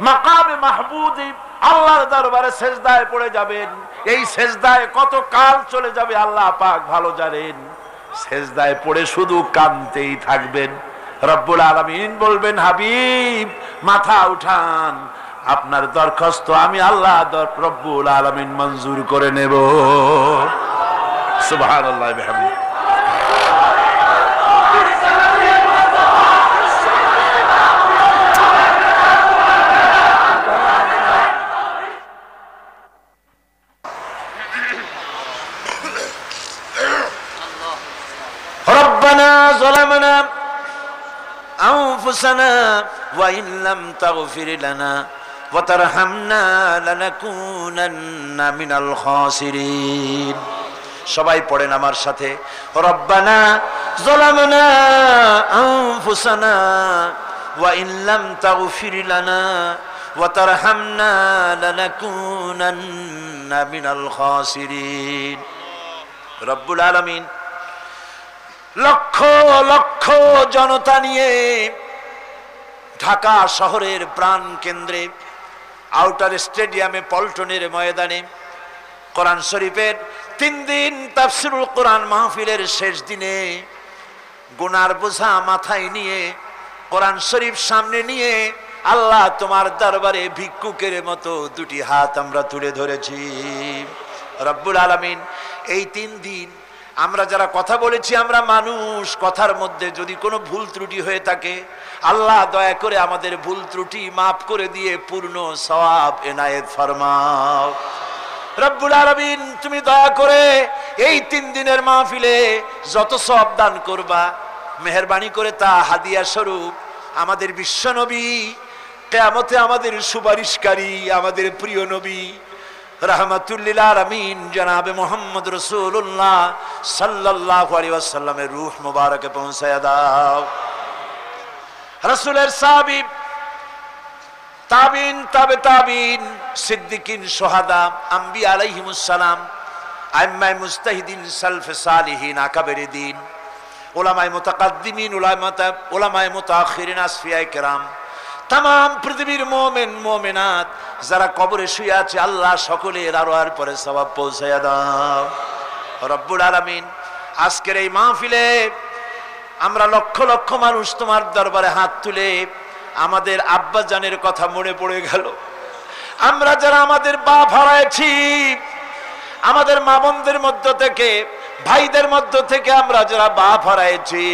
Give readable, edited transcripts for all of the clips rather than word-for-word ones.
মাকামে মাহমুদে আল্লাহর দরবারে সেজদায় পড়ে যাবেন। এই সেজদায় কত কাল চলে যাবে আল্লাহ পাক ভালো জানেন। সেজদায় পড়ে শুধু কাঁদতেই থাকবেন। রব্বুল আলামিন বলবেন, হাবিব মাথা উঠান, আপনার দরখাস্ত আমি আল্লাহ রব্বুল আলামিন মঞ্জুর করে নেব। সুবহানাল্লাহ বিহামদিহি। ربنا ظلمنا أنفسنا وإن لم تغفر لنا وترحمنا لنكونن من الخاسرين। সবাই পড়েন আমার সাথে, রব্বানা যালামনা আনফুসানা ওয়া ইন লাম তাগফির লানা ওয়া তারহামনা লানাকুনান্না মিনাল খাসিরিন। রব্বুল আলামিন লক্ষ লক্ষ জনতা নিয়ে ঢাকা শহরের প্রাণ কেন্দ্রে আউটার স্টেডিয়ামে পল্টনের ময়দানে কোরআন শরীফের 3 দিন তাফসীরুল কোরআন মাহফিলের শেষ দিনে গুনার বোঝা মাথায় নিয়ে কোরআন শরীফ সামনে নিয়ে আল্লাহ তোমার দরবারে ভিক্ষুকের মতো দুটি হাত আমরা তুলে ধরেছি। রব্বুল আলামিন এই 3 দিন আমরা যারা কথা বলেছি, আমরা মানুষ, কথার মধ্যে যদি কোনো ভুল ত্রুটি হয়ে থাকে আল্লাহ দয়া করে আমাদের ভুল ত্রুটি মাফ করে দিয়ে পূর্ণ সওয়াব এনায়েত ফরমাও। রব্বুল আলামিন তুমি দয়া করে এই 3 দিনের মাহফিলে যত সওয়াব দান করবা মেহেরবানি করে তা হাদিয়া স্বরূপ আমাদের বিশ্বনবী, কিয়ামতে আমাদের সুপারিশকারী, আমাদের প্রিয় নবী রাহমাতুল লিল আলামিন জনাবে মুহাম্মদ রাসূলুল্লাহ সাল্লাল্লাহু আলাইহি ওয়াসাল্লামের রূহ মুবারকে পৌঁছায়া দাও। রাসূলের সাহাবী, তাবিন, তাবে তাবিন, সিদ্দিকিন, শুহাদা, আম্বিয়া আলাইহিমুস সালাম, আইম্মায়ে মুজতাহিদিন, সালফে সালিহিন, আকাবেরে দ্বীন, উলামায়ে মুতাকাদ্দিমিন, উলামায়ে মুতাআখিরিন, আসফিয়ায়ে কেরাম, তাম পৃথিবীর মুমিন মুমিনাত যারা কবরে শুয়ে আছে আল্লাহ সকলের আরোহার পরে সওয়াব পৌঁছায়া দাও। রব্বুল আলামিন আজকের এই মাহফিলে আমরা লক্ষ লক্ষ মানুষ তোমার দরবারে হাত তুলে আমাদের আব্বা জানের কথা মনে পড়ে গেল। আমরা যারা আমাদের বাপ হারাইছি, আমাদের মা বোনদের মধ্য থেকে, ভাইদের মধ্য থেকে আমরা যারা বাপ হারাইছি,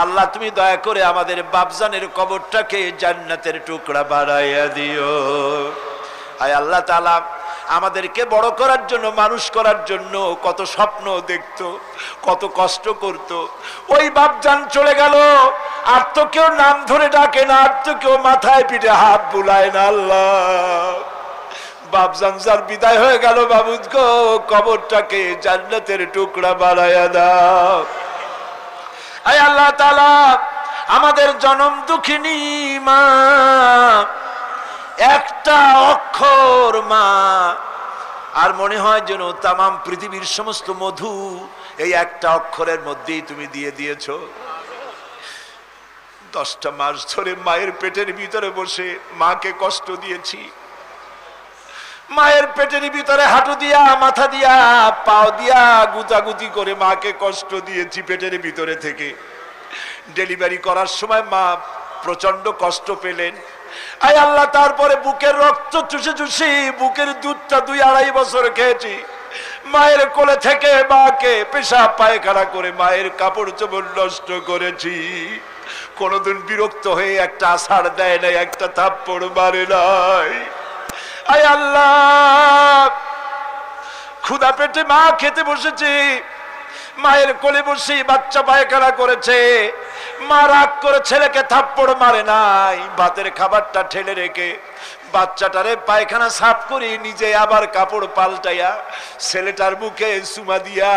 আল্লাহ তুমি দয়া করে আমাদের বাপজানের কবরটাকে জান্নাতের টুকরা বানাইয়া দিও। আয় আল্লাহ তাআলা আমাদেরকে বড় করার জন্য, মানুষ করার জন্য কত স্বপ্ন দেখতো, কত কষ্ট করত। ওই বাপজান চলে গেল, আর তো কেউ নাম ধরে ডাকে না, আর তো কেউ মাথায় পিঠে হাত বুলায় না। আল্লাহ বাপজান যার বিদায় হয়ে গেল, বাবুদ গো কবরটাকে জান্নাতের টুকরা বানাইয়া দাও। আয় আল্লাহ তাআলা আমাদের জনম দুঃখিনী মা, একটা অক্ষর মা, আর মনে হয় যেন তামাম পৃথিবীর সমস্ত মধু এই একটা অক্ষরের মধ্যেই তুমি দিয়ে দিয়েছো। 10টা মাস ধরে মায়ের পেটের ভিতরে বসে মাকে কষ্ট দিয়েছি। মায়ের পেটের ভিতরে হাঁটু দিয়া, মাথা দিয়া, পাও দিয়া গুতাগুতি করে মাকে কষ্ট দিয়েছি পেটের ভিতরে থেকে। ডেলিভারি করার সময় মা প্রচন্ড কষ্ট পেলেন। আয় আল্লাহ তারপরে বুকের রক্ত চুষে চুষে বুকের দুধটা 2-2.5 বছর খেয়েছি। মায়ের কোলে থেকে মাকে পেশাব পায়খানা করে মায়ের কাপড় চোপড় নষ্ট করেছি। কোনদিন বিরক্ত হয়ে একটা আছাড় দেয় নাই, একটা থাপ্পড় মারে নাই। আয় আল্লাহ ক্ষুধা পেটে মা খেতে বসেছে, মায়ের কোলে বসে বাচ্চা পায়খানা করেছে। মা রাগ করে ছেলেকে থাপ্পড় মারে নাই, ভাতের খাবারটা ঠেলে রেখে বাচ্চাটারে পায়খানা সাফ করে নিজে আবার কাপড় পাল্টাইয়া ছেলেটার মুখে চুমা দিয়া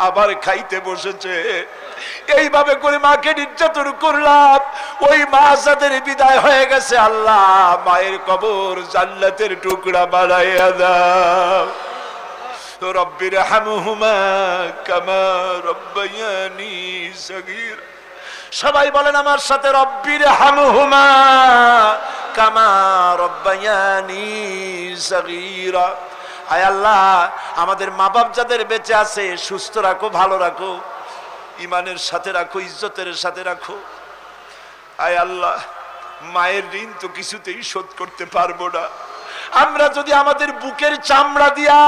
আবার খাইতে বসেছে। এইভাবে করে মাকে নির্যাতন করলাম। ওই মা যাদের বিদায় হয়ে গেছে আল্লাহ মায়ের কবর জান্নাতের টুকরা বানাইয়া দাও। রব্বির হামহুমা কামা রব্বায়ানি সগীর। সবাই বলেন আমার সাথে, রব্বির হামহুমা কামা রব্বায়ানি সগীরা। আয় আল্লাহ, আমাদের মা বাপ যাদের বেঁচে আছে সুস্থ রাখো, ভালো রাখো, ইমানের সাথে রাখো, ইজ্জতের সাথে রাখো। আয় আল্লাহ, মায়ের ঋণ তো কিছুতেই শোধ করতে পারবো না। আমরা যদি আমাদের বুকের চামড়া দিয়া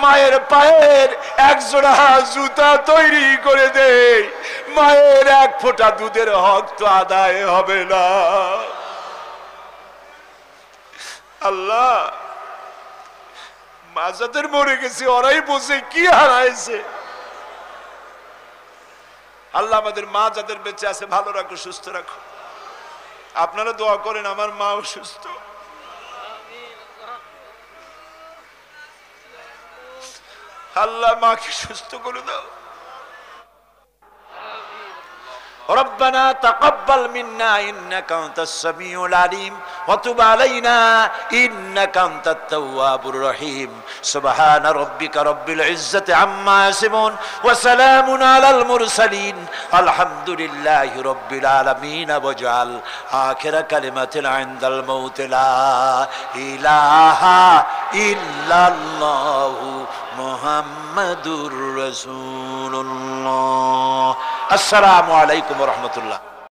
মায়ের পায়ের এক জোড়া জুতা তৈরি করে দেই, মায়ের এক ফোঁটা দুধের হক তো আদায় হবে না। আল্লাহ, মা যাদের মরে গেছে ওরাই বোঝে কি হারাইছে। আল্লাহ, আমাদের মা যাদের বেঁচে আছে ভালো রাখো, সুস্থ রাখো। আপনারা দোয়া করেন আমার মাও সুস্থ। আল্লাহ, মাকে সুস্থ করে দাও। ربنا تقبل منا إنك أنت السميع العليم وتب علينا إنك أنت التواب الرحيم سبحان ربك رب العزة عما يصفون وسلام على المرسلين الحمد لله رب العالمين واجعل آخر كلمة عند الموت لا إله إلا الله محمد رسول الله। আসসালামু আলাইকুম ওয়া রাহমাতুল্লাহ।